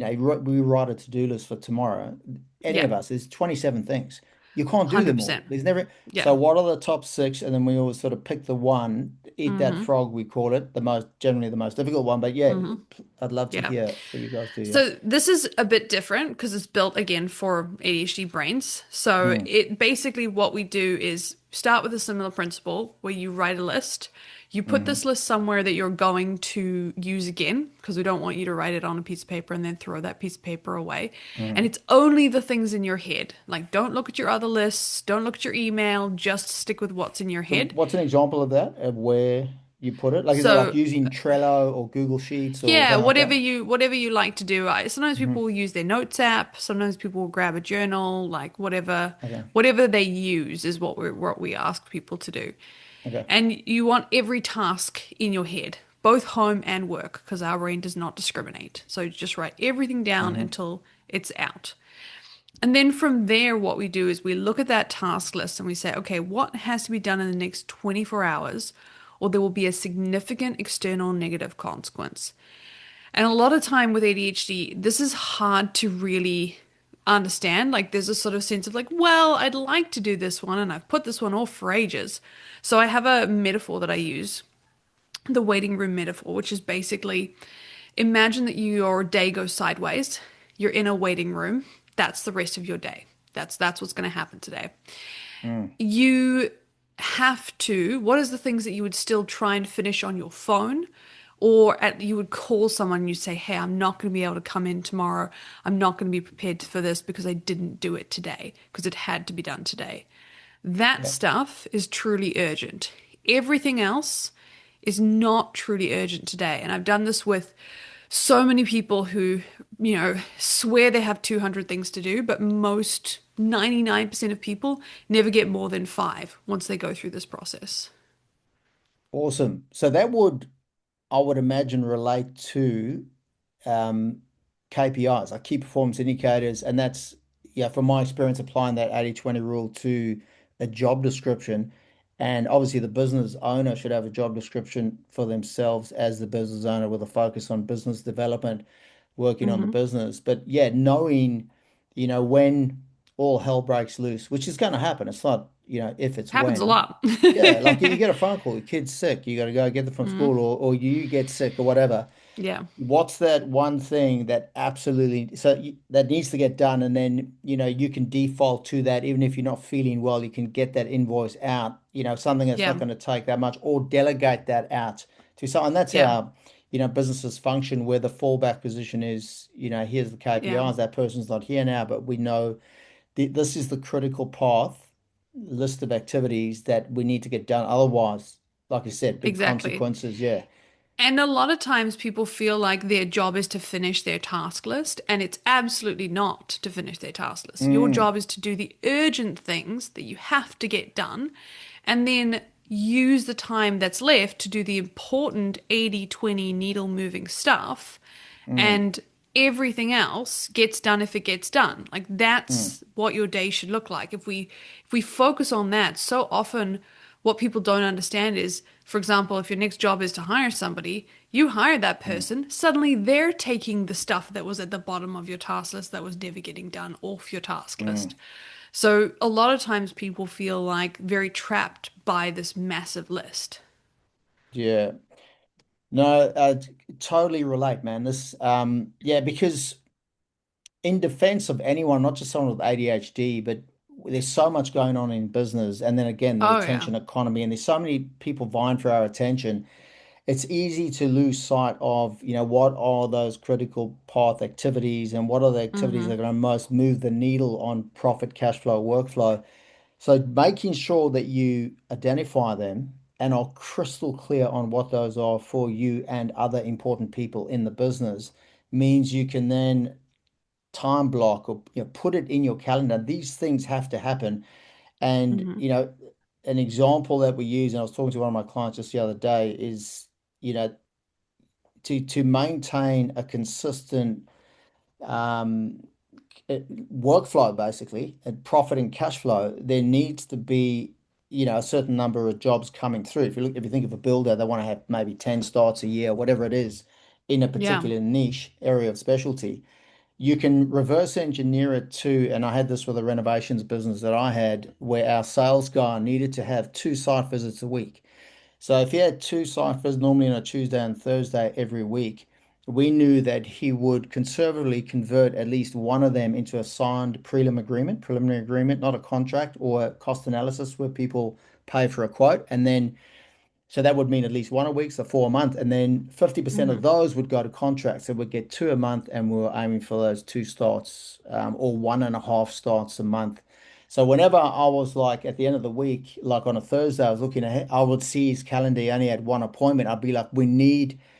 Speaker 1: write a to-do list for tomorrow. Any
Speaker 2: Yeah.
Speaker 1: of us, there's 27 things. You can't do them all.
Speaker 2: 100%.
Speaker 1: There's never.
Speaker 2: Yeah.
Speaker 1: So what are the top six? And then we always sort of pick the one, eat that
Speaker 2: Mm-hmm.
Speaker 1: frog, we call it, the most generally the most difficult one. But yeah,
Speaker 2: Mm-hmm.
Speaker 1: I'd love to
Speaker 2: Yeah.
Speaker 1: hear what you guys do. Yeah.
Speaker 2: So this is a bit different because it's built again for ADHD brains. So
Speaker 1: Mm,
Speaker 2: it basically what we do is start with a similar principle where you write a list. You put
Speaker 1: mm,
Speaker 2: this list somewhere that you're going to use again because we don't want you to write it on a piece of paper and then throw that piece of paper away. And
Speaker 1: mm.
Speaker 2: it's only the things in your head. Like don't look at your other lists, don't look at your email, just stick with what's in your
Speaker 1: So
Speaker 2: head.
Speaker 1: what's an example of that, of where you put it? Like, is it like
Speaker 2: So
Speaker 1: using Trello or Google Sheets or
Speaker 2: yeah,
Speaker 1: something like that?
Speaker 2: whatever you like to do. Sometimes people
Speaker 1: Hmm.
Speaker 2: will use their notes app. Sometimes people will grab a journal. Like
Speaker 1: Okay.
Speaker 2: whatever they use is what we ask people to do.
Speaker 1: Okay.
Speaker 2: And you want every task in your head, both home and work, because our brain does not discriminate. So just write everything down
Speaker 1: Hmm.
Speaker 2: until it's out. And then from there, what we do is we look at that task list and we say, okay, what has to be done in the next 24 hours, or there will be a significant external negative consequence. And a lot of time with ADHD, this is hard to really understand. Like there's a sort of sense of like, well, I'd like to do this one and I've put this one off for ages. So I have a metaphor that I use, the waiting room metaphor, which is basically imagine that your day goes sideways. You're in a waiting room. That's the rest of your day. That's what's going to happen today.
Speaker 1: Mm.
Speaker 2: You have to, what is the things that you would still try and finish on your phone? You would call someone and you say, hey, I'm not going to be able to come in tomorrow. I'm not going to be prepared for this because I didn't do it today because it had to be done today. That
Speaker 1: Yeah.
Speaker 2: stuff is truly urgent. Everything else is not truly urgent today. And I've done this with so many people who, swear they have 200 things to do, but most 99% of people never get more than five once they go through this process.
Speaker 1: Awesome. So that would, I would imagine, relate to um, KPIs, like key performance indicators. And that's, yeah, from my experience applying that 80/20 rule to a job description. And obviously, the business owner should have a job description for themselves as the business owner with a focus on business development, working on the
Speaker 2: Hmm.
Speaker 1: business. But yeah, knowing, when all hell breaks loose, which is going to happen. It's not, if it's
Speaker 2: Happens a
Speaker 1: when.
Speaker 2: lot.
Speaker 1: Yeah, like you get a phone call, your kid's sick, you got to go get them from
Speaker 2: Hmm.
Speaker 1: school, or you get sick or whatever.
Speaker 2: Yeah.
Speaker 1: What's that one thing that absolutely that needs to get done, and then you can default to that even if you're not feeling well, you can get that invoice out, something that's not
Speaker 2: Yeah.
Speaker 1: going to take that much, or delegate that out to someone. That's
Speaker 2: Yeah.
Speaker 1: how businesses function, where the fallback position is, here's the
Speaker 2: Yeah.
Speaker 1: KPIs, that person's not here now, but we know this is the critical path list of activities that we need to get done. Otherwise, like I said, big
Speaker 2: Exactly.
Speaker 1: consequences. Yeah.
Speaker 2: And a lot of times people feel like their job is to finish their task list, and it's absolutely not to finish their task list. Your
Speaker 1: Mm,
Speaker 2: job is to do the urgent things that you have to get done, and then use the time that's left to do the important 80/20 needle moving stuff,
Speaker 1: mm,
Speaker 2: and everything else gets done if it gets done. Like
Speaker 1: mm,
Speaker 2: that's what your day should look like. If we focus on that, so often what people don't understand is, for example, if your next job is to hire somebody, you hire that
Speaker 1: mm,
Speaker 2: person, suddenly they're taking the stuff that was at the bottom of your task list that was never getting done off your task list.
Speaker 1: mm.
Speaker 2: So a lot of times people feel like very trapped by this massive list.
Speaker 1: Yeah. No, totally relate, man. Yeah, because in defense of anyone, not just someone with ADHD, but there's so much going on in business. And then again, the
Speaker 2: Oh yeah.
Speaker 1: attention economy, and there's so many people vying for our attention. It's easy to lose sight of, what are those critical path activities and what are the activities that
Speaker 2: Mm-hmm.
Speaker 1: are going to most move the needle on profit, cash flow, workflow. So making sure that you identify them and are crystal clear on what those are for you and other important people in the business means you can then time block or put it in your calendar. These things have to happen. And
Speaker 2: Mm-hmm.
Speaker 1: an example that we use, and I was talking to one of my clients just the other day, is you know to maintain a consistent um, workflow, basically, and profit and cash flow, there needs to be, a certain number of jobs coming through. If you think of a builder, they want to have maybe 10 starts a year, whatever it is, in a
Speaker 2: Yeah.
Speaker 1: particular niche area of specialty. you can reverse engineer it too. And I had this with a renovations business that I had where our sales guy needed to have two site visits a week. So if he had two site visits, normally on a Tuesday and Thursday every week, we knew that he would conservatively convert at least one of them into a signed preliminary agreement, not a contract or a cost analysis where people pay for a quote. And then so that would mean at least one a week, so four a month, and then 50% of
Speaker 2: Hmm.
Speaker 1: those would go to contracts. So we'd get two a month, and we were aiming for those two starts, or one and a half starts a month. So whenever I was like at the end of the week, like on a Thursday, I was looking ahead, I would see his calendar. He only had one appointment. I'd be like,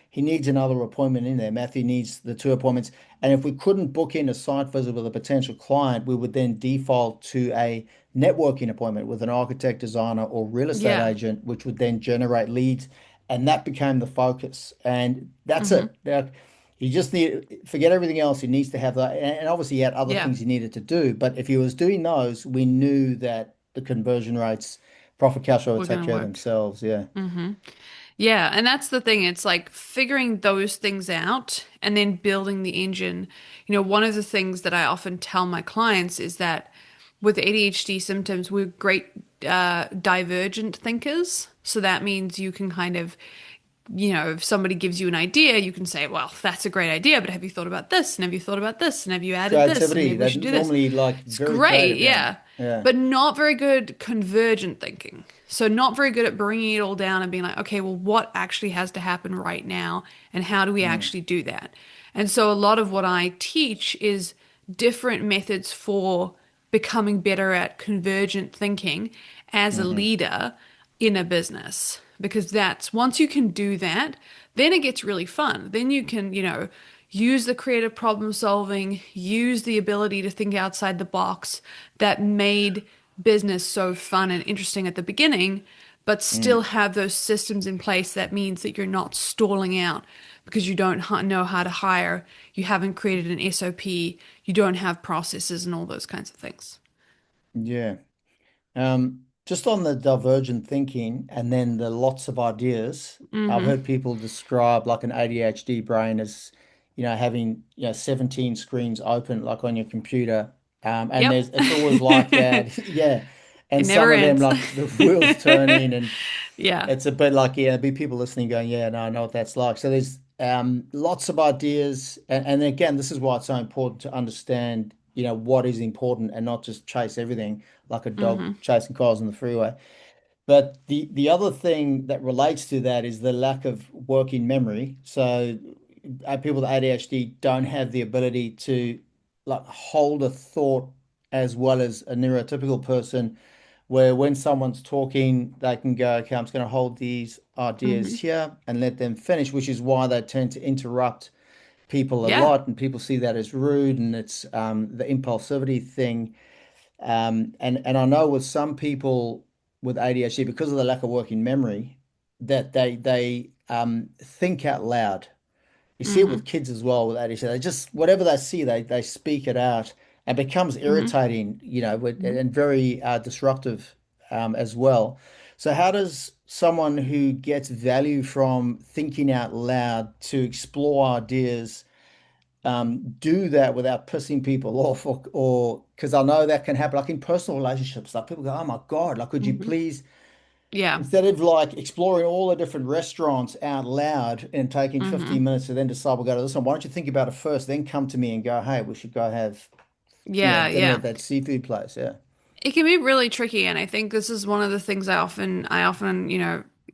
Speaker 1: he needs another appointment in there. Matthew needs the two appointments. And if we couldn't book in a site visit with a potential client, we would then default to a networking appointment with an architect, designer, or real estate
Speaker 2: Yeah.
Speaker 1: agent, which would then generate leads. And that became the focus. And that's
Speaker 2: Hmm.
Speaker 1: it. Now, he just need forget everything else. He needs to have that. And obviously, he had other
Speaker 2: Yeah.
Speaker 1: things he needed to do. But if he was doing those, we knew that the conversion rates, profit cash flow would
Speaker 2: We're
Speaker 1: take
Speaker 2: gonna
Speaker 1: care of
Speaker 2: work.
Speaker 1: themselves. Yeah.
Speaker 2: Hmm. Yeah, and that's the thing. It's like figuring those things out and then building the engine. One of the things that I often tell my clients is that with ADHD symptoms, we're great divergent thinkers. So that means you can kind of, if somebody gives you an idea, you can say, well, that's a great idea, but have you thought about this? And have you thought about this? And have you added this? And
Speaker 1: Creativity.
Speaker 2: maybe we
Speaker 1: They're
Speaker 2: should do this.
Speaker 1: normally like
Speaker 2: It's
Speaker 1: very
Speaker 2: great,
Speaker 1: creative. Yeah.
Speaker 2: yeah,
Speaker 1: Yeah.
Speaker 2: but not very good convergent thinking. So not very good at bringing it all down and being like, okay, well, what actually has to happen right now, and how do we
Speaker 1: Mm,
Speaker 2: actually do that? And so a lot of what I teach is different methods for becoming better at convergent thinking as a
Speaker 1: hmm
Speaker 2: leader in a business. Because that's once you can do that, then it gets really fun. Then you can, use the creative problem solving, use the ability to think outside the box that made business so fun and interesting at the beginning, but still
Speaker 1: mm.
Speaker 2: have those systems in place that means that you're not stalling out because you don't know how to hire, you haven't created an SOP, you don't have processes and all those kinds of things.
Speaker 1: Yeah. Just on the divergent thinking and then the lots of ideas, I've
Speaker 2: Mm-hmm.
Speaker 1: heard people describe like an ADHD brain as, having, 17 screens open like on your computer. And
Speaker 2: Yep.
Speaker 1: it's always like that. Yeah.
Speaker 2: It
Speaker 1: And some
Speaker 2: never
Speaker 1: of them
Speaker 2: ends.
Speaker 1: like the wheels turning and
Speaker 2: Yeah.
Speaker 1: it's a bit like, yeah, be people listening going, yeah, no, I know what that's like. So there's lots of ideas. And again, this is why it's so important to understand, what is important and not just chase everything like a dog
Speaker 2: Mm-hmm.
Speaker 1: chasing cars on the freeway. But the other thing that relates to that is the lack of working memory. So people with ADHD don't have the ability to like hold a thought as well as a neurotypical person, where when someone's talking, they can go, okay, I'm just going to hold these ideas
Speaker 2: Mm-hmm.
Speaker 1: here and let them finish, which is why they tend to interrupt people a
Speaker 2: Yeah.
Speaker 1: lot, and people see that as rude, and it's the impulsivity thing. And I know with some people with ADHD, because of the lack of working memory, that they think out loud. You see it
Speaker 2: Mm-hmm.
Speaker 1: with kids as well with ADHD. They just whatever they see, they speak it out and becomes
Speaker 2: Mm-hmm.
Speaker 1: irritating,
Speaker 2: Mm-hmm.
Speaker 1: and very disruptive as well. So how does someone who gets value from thinking out loud to explore ideas do that without pissing people off, or because I know that can happen like in personal relationships, like people go, oh my God, like could you
Speaker 2: Mm-hmm.
Speaker 1: please,
Speaker 2: Yeah.
Speaker 1: instead of like exploring all the different restaurants out loud and taking
Speaker 2: Mm-hmm.
Speaker 1: 15 minutes to then decide we'll go to this one, why don't you think about it first, then come to me and go, hey, we should go have,
Speaker 2: Yeah.
Speaker 1: dinner
Speaker 2: Yeah.
Speaker 1: at that seafood place. Yeah.
Speaker 2: It can be really tricky, and I think this is one of the things I often,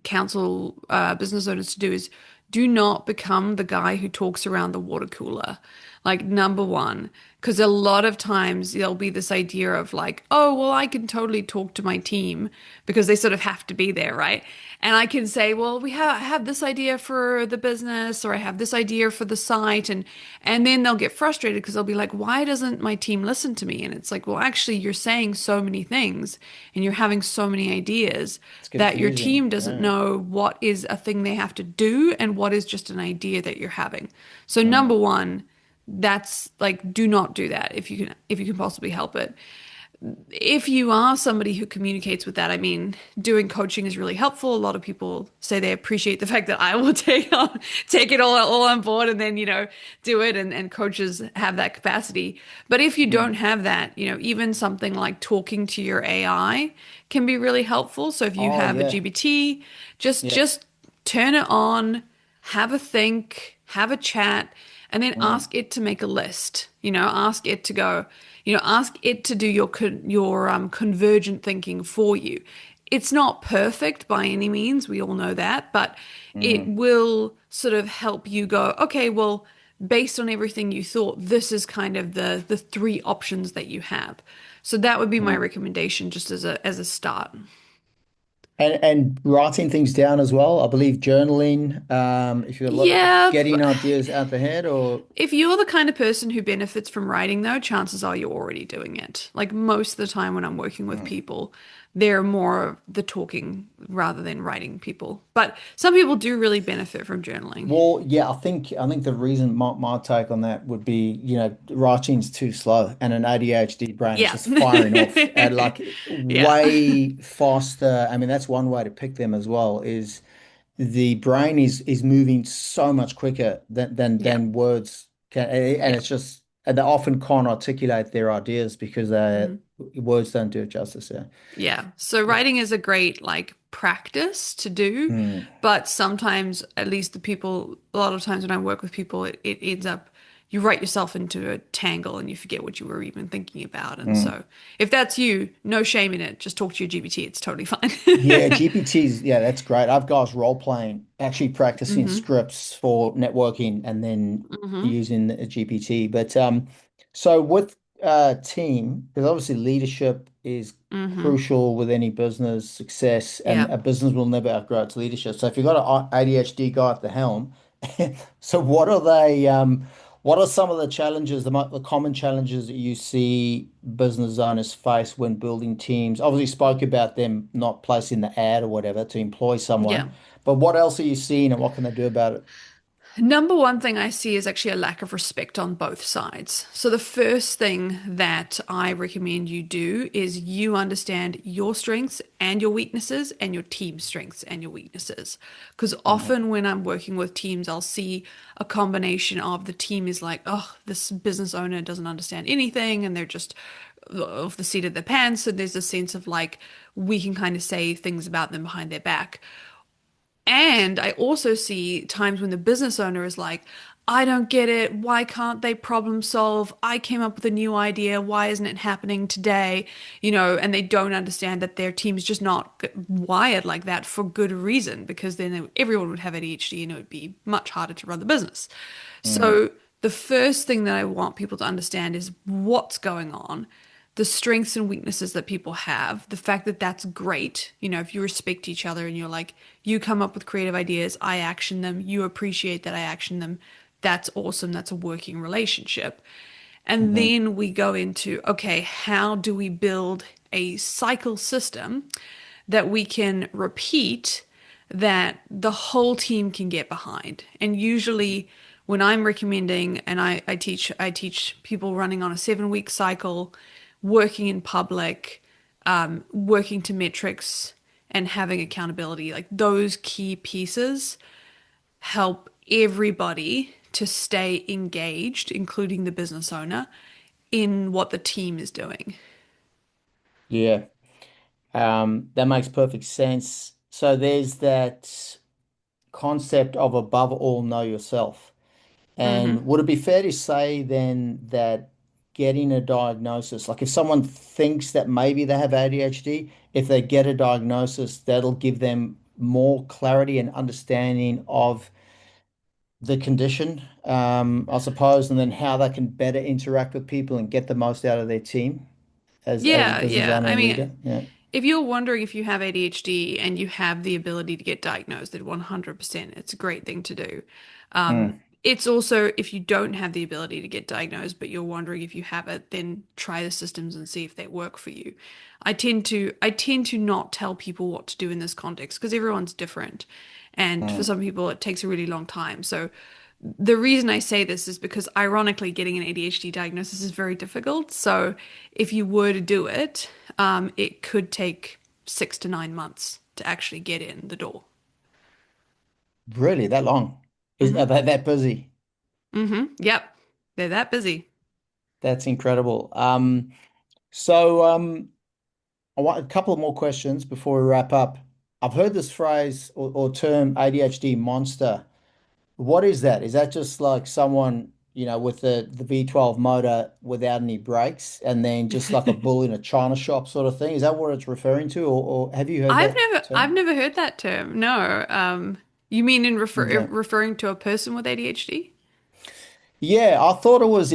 Speaker 2: counsel business owners to do is do not become the guy who talks around the water cooler. Like number one, because a lot of times there'll be this idea of like, oh, well, I can totally talk to my team because they sort of have to be there, right? And I can say, well, we have this idea for the business, or I have this idea for the site, and then they'll get frustrated because they'll be like, why doesn't my team listen to me? And it's like, well, actually, you're saying so many things and you're having so many ideas
Speaker 1: It's
Speaker 2: that your
Speaker 1: confusing.
Speaker 2: team doesn't
Speaker 1: Yeah.
Speaker 2: know what is a thing they have to do and what is just an idea that you're having. So number
Speaker 1: Mm.
Speaker 2: one, that's like, do not do that if you can possibly help it. if you are somebody who communicates with that, I mean, doing coaching is really helpful. A lot of people say they appreciate the fact that I will take it all on board and then, do it. And coaches have that capacity. But if you don't
Speaker 1: Mm.
Speaker 2: have that, even something like talking to your AI can be really helpful. So if you
Speaker 1: Oh
Speaker 2: have a
Speaker 1: yeah.
Speaker 2: GPT, just
Speaker 1: Yeah.
Speaker 2: just turn it on, have a think, have a chat, and then
Speaker 1: Mm.
Speaker 2: ask it to make a list. Ask it to go, ask it to do your convergent thinking for you. It's not perfect by any means, we all know that, but it
Speaker 1: Mm.
Speaker 2: will sort of help you go, okay, well, based on everything you thought, this is kind of the three options that you have. So that would be my
Speaker 1: Mm.
Speaker 2: recommendation just as a start.
Speaker 1: And writing things down as well. I believe journaling, if you're
Speaker 2: Yeah,
Speaker 1: getting ideas out the head or
Speaker 2: if you're the kind of person who benefits from writing, though, chances are you're already doing it. Like most of the time when I'm working with
Speaker 1: mm.
Speaker 2: people, they're more the talking rather than writing people. But some people do really benefit from journaling.
Speaker 1: Well, yeah, I think the reason my take on that would be, writing's too slow and an ADHD brain is
Speaker 2: Yeah.
Speaker 1: just firing off at like
Speaker 2: Yeah.
Speaker 1: way faster. I mean, that's one way to pick them as well, is the brain is moving so much quicker
Speaker 2: Yeah.
Speaker 1: than words can, and
Speaker 2: Yeah.
Speaker 1: it's just and they often can't articulate their ideas because
Speaker 2: Mhm.
Speaker 1: words don't do it justice. Yeah.
Speaker 2: Yeah. So writing is a great like practice to do,
Speaker 1: Mm,
Speaker 2: but sometimes, at least a lot of times when I work with people, it ends up you write yourself into a tangle and you forget what you were even thinking about. And
Speaker 1: mm.
Speaker 2: so if that's you, no shame in it. Just talk to your GPT. It's totally fine.
Speaker 1: Yeah, GPTs, yeah, that's great. I've guys role playing, actually practicing
Speaker 2: hmm
Speaker 1: scripts for networking and then
Speaker 2: hmm
Speaker 1: using a GPT. But so with team, because obviously leadership is
Speaker 2: hmm
Speaker 1: crucial with any business success, and
Speaker 2: Yeah.
Speaker 1: a business will never outgrow its leadership. So if you've got an ADHD guy at the helm, so what are some of the challenges, the common challenges that you see business owners face when building teams? Obviously, spoke about them not placing the ad or whatever to employ
Speaker 2: Yeah.
Speaker 1: someone, but what else are you seeing and what can they do about it?
Speaker 2: Number one thing I see is actually a lack of respect on both sides. So, the first thing that I recommend you do is you understand your strengths and your weaknesses and your team's strengths and your weaknesses. Because
Speaker 1: Mhm.
Speaker 2: often when I'm working with teams, I'll see a combination of the team is like, oh, this business owner doesn't understand anything and they're just off the seat of their pants. So, there's a sense of like, we can kind of say things about them behind their back. And I also see times when the business owner is like, I don't get it. Why can't they problem solve? I came up with a new idea. Why isn't it happening today? And they don't understand that their team's just not wired like that for good reason, because then everyone would have ADHD and it would be much harder to run the business.
Speaker 1: Mm,
Speaker 2: So the first thing that I want people to understand is what's going on, the strengths and weaknesses that people have, the fact that that's great. If you respect each other and you're like, you come up with creative ideas, I action them, you appreciate that I action them, that's awesome. That's a working relationship. And
Speaker 1: mhm.
Speaker 2: then we go into, okay, how do we build a cycle system that we can repeat that the whole team can get behind? And usually when I'm recommending and I teach people running on a 7-week cycle, working in public, working to metrics and having accountability, like those key pieces help everybody to stay engaged, including the business owner, in what the team is doing.
Speaker 1: Yeah, that makes perfect sense. So there's that concept of above all, know yourself. And
Speaker 2: hmm
Speaker 1: would it be fair to say then that getting a diagnosis, like if someone thinks that maybe they have ADHD, if they get a diagnosis, that'll give them more clarity and understanding of the condition, I suppose, and then how they can better interact with people and get the most out of their team as a
Speaker 2: Yeah,
Speaker 1: business
Speaker 2: yeah.
Speaker 1: owner
Speaker 2: I
Speaker 1: and
Speaker 2: mean,
Speaker 1: leader. Yeah.
Speaker 2: if you're wondering if you have ADHD and you have the ability to get diagnosed, then 100%, it's a great thing to do.
Speaker 1: Mm,
Speaker 2: It's also, if you don't have the ability to get diagnosed, but you're wondering if you have it, then try the systems and see if they work for you. I tend to not tell people what to do in this context because everyone's different. And for
Speaker 1: mm,
Speaker 2: some people, it takes a really long time. So the reason I say this is because ironically, getting an ADHD diagnosis is very difficult. So if you were to do it, it could take 6 to 9 months to actually get in the door.
Speaker 1: Really, that long? Are
Speaker 2: Hmm.
Speaker 1: they that busy?
Speaker 2: Yep. They're that busy.
Speaker 1: That's incredible. So I want a couple of more questions before we wrap up. I've heard this phrase or term ADHD monster. What is that? Is that just like someone, with the V12 motor without any brakes and then just like a bull in a china shop sort of thing? Is that what it's referring to? Or have you heard that
Speaker 2: I've
Speaker 1: term?
Speaker 2: never heard that term. No. You mean in
Speaker 1: Okay.
Speaker 2: referring to a person with ADHD?
Speaker 1: Yeah, I thought it was,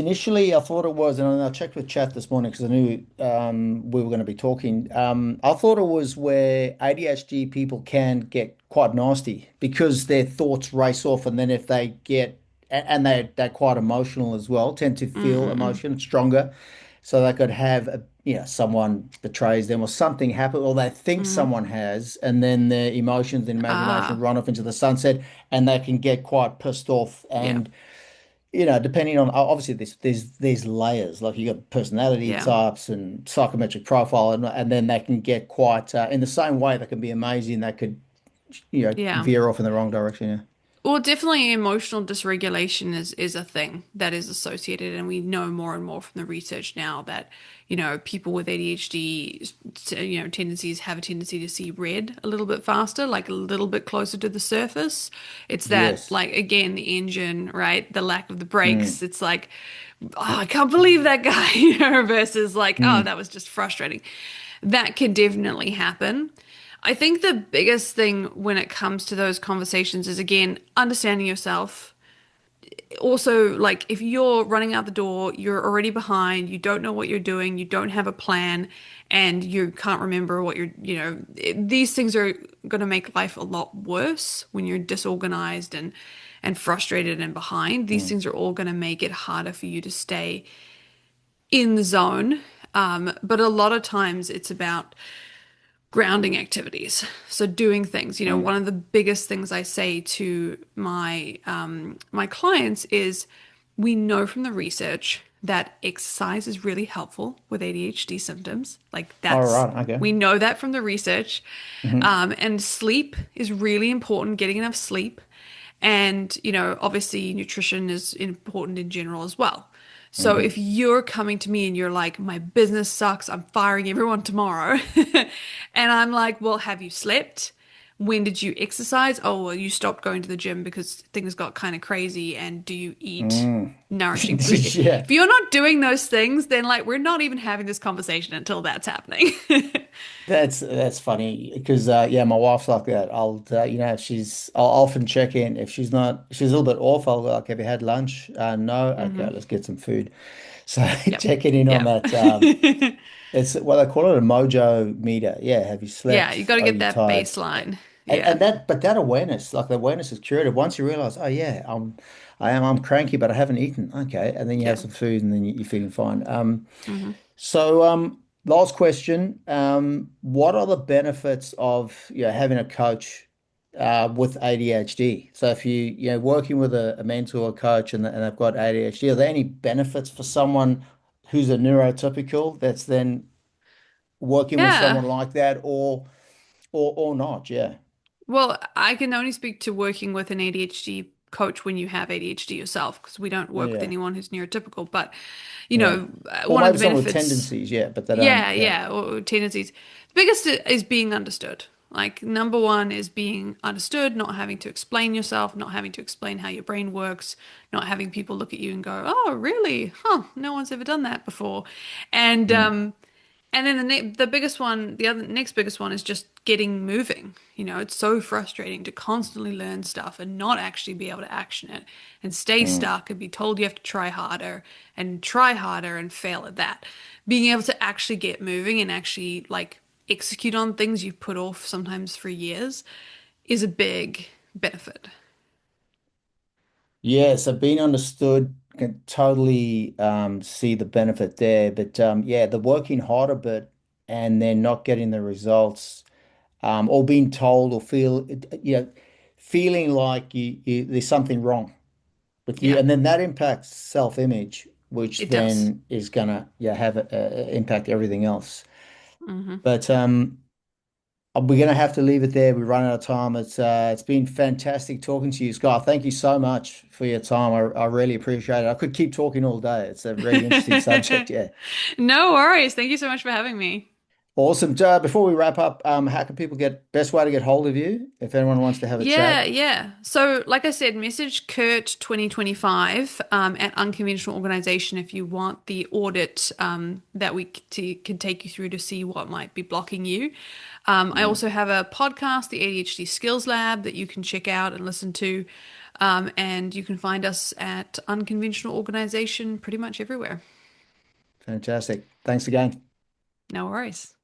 Speaker 1: and I checked with chat this morning because I knew we were going to be talking. I thought it was where ADHD people can get quite nasty because their thoughts race off, and then if they get, and they're quite emotional as well, tend to feel
Speaker 2: Mm-mm-mm.
Speaker 1: emotion stronger, so they could have someone betrays them or something happen, or they think
Speaker 2: Mm.
Speaker 1: someone has, and then their emotions and imagination
Speaker 2: Ah,
Speaker 1: run off into the sunset, and they can get quite pissed off
Speaker 2: yeah,
Speaker 1: and depending on obviously there's layers like you got personality
Speaker 2: yeah,
Speaker 1: types and psychometric profile and then they can get quite in the same way they can be amazing they could
Speaker 2: yeah.
Speaker 1: veer off in the wrong direction. Yeah.
Speaker 2: Well, definitely emotional dysregulation is a thing that is associated, and we know more and more from the research now that, people with ADHD, tendencies have a tendency to see red a little bit faster, like a little bit closer to the surface. It's that,
Speaker 1: Yes.
Speaker 2: like, again, the engine, right? The lack of the
Speaker 1: Mm,
Speaker 2: brakes. It's like, oh, I can't believe that guy, versus like, oh,
Speaker 1: mm,
Speaker 2: that was just frustrating. That can definitely happen. I think the biggest thing when it comes to those conversations is again understanding yourself. Also, like if you're running out the door, you're already behind, you don't know what you're doing, you don't have a plan, and you can't remember what these things are going to make life a lot worse when you're disorganized and frustrated and behind. These
Speaker 1: mm,
Speaker 2: things are all going to make it harder for you to stay in the zone. But a lot of times it's about grounding activities. So doing things,
Speaker 1: mm.
Speaker 2: one of the biggest things I say to my clients is we know from the research that exercise is really helpful with ADHD symptoms. Like
Speaker 1: All
Speaker 2: that's
Speaker 1: right. Okay.
Speaker 2: we know that from the research.
Speaker 1: Hmm.
Speaker 2: And sleep is really important, getting enough sleep. And, obviously nutrition is important in general as well. So if
Speaker 1: Hmm.
Speaker 2: you're coming to me and you're like, my business sucks, I'm firing everyone tomorrow. And I'm like, well, have you slept? When did you exercise? Oh, well, you stopped going to the gym because things got kind of crazy. And do you eat
Speaker 1: Mm.
Speaker 2: nourishing food?
Speaker 1: Yeah.
Speaker 2: If you're not doing those things, then like we're not even having this conversation until that's happening.
Speaker 1: That's funny because yeah, my wife's like that. If I'll often check in if she's a little bit off. I'll go like, have you had lunch? No. Okay,
Speaker 2: Hmm.
Speaker 1: let's get some food. So
Speaker 2: Yep.
Speaker 1: checking in on
Speaker 2: Yep.
Speaker 1: that. It's well, they call it a mojo meter. Yeah, have you
Speaker 2: Yeah, you
Speaker 1: slept?
Speaker 2: got to
Speaker 1: Are
Speaker 2: get
Speaker 1: you
Speaker 2: that
Speaker 1: tired?
Speaker 2: baseline.
Speaker 1: And
Speaker 2: Yeah.
Speaker 1: that awareness, like the awareness is curative. Once you realize, oh yeah, I'm cranky, but I haven't eaten. Okay, and then you have
Speaker 2: Yeah.
Speaker 1: some food, and then you're feeling fine.
Speaker 2: Hmm.
Speaker 1: Last question. What are the benefits of having a coach with ADHD? So if working with a mentor or coach and they've got ADHD, are there any benefits for someone who's a neurotypical that's then working with
Speaker 2: Yeah.
Speaker 1: someone like that or not? Yeah.
Speaker 2: Well, I can only speak to working with an ADHD coach when you have ADHD yourself, because we don't work with
Speaker 1: Yeah.
Speaker 2: anyone who's neurotypical. But,
Speaker 1: Yeah. Or
Speaker 2: one of
Speaker 1: maybe
Speaker 2: the
Speaker 1: someone with
Speaker 2: benefits,
Speaker 1: tendencies, yeah, but they don't,
Speaker 2: yeah,
Speaker 1: yeah.
Speaker 2: yeah, or tendencies. The biggest is being understood. Like, number one is being understood, not having to explain yourself, not having to explain how your brain works, not having people look at you and go, "Oh, really? Huh, no one's ever done that before." And
Speaker 1: Mm,
Speaker 2: then the biggest one, the other next biggest one is just getting moving. It's so frustrating to constantly learn stuff and not actually be able to action it and stay
Speaker 1: mm.
Speaker 2: stuck and be told you have to try harder and fail at that. Being able to actually get moving and actually like execute on things you've put off sometimes for years is a big benefit.
Speaker 1: Yeah, so being understood can totally see the benefit there. But yeah, the working hard a bit and then not getting the results, or being told or feeling like there's something wrong. with you,
Speaker 2: Yeah.
Speaker 1: and then that impacts self-image, which
Speaker 2: It does.
Speaker 1: then is gonna have impact everything else.
Speaker 2: Hmm.
Speaker 1: But we're gonna have to leave it there. We run out of time. It's been fantastic talking to you, Scott. Thank you so much for your time. I really appreciate it. I could keep talking all day. It's a really interesting subject. Yeah.
Speaker 2: No worries. Thank you so much for having me.
Speaker 1: Awesome. Before we wrap up, how can people get best way to get hold of you if anyone wants to have a
Speaker 2: Yeah,
Speaker 1: chat?
Speaker 2: yeah. So, like I said, message Kurt 2025 at Unconventional Organization if you want the audit that can take you through to see what might be blocking you. I
Speaker 1: Mm,
Speaker 2: also have a podcast, the ADHD Skills Lab, that you can check out and listen to. And you can find us at Unconventional Organization pretty much everywhere.
Speaker 1: fantastic. Thanks again.
Speaker 2: No worries.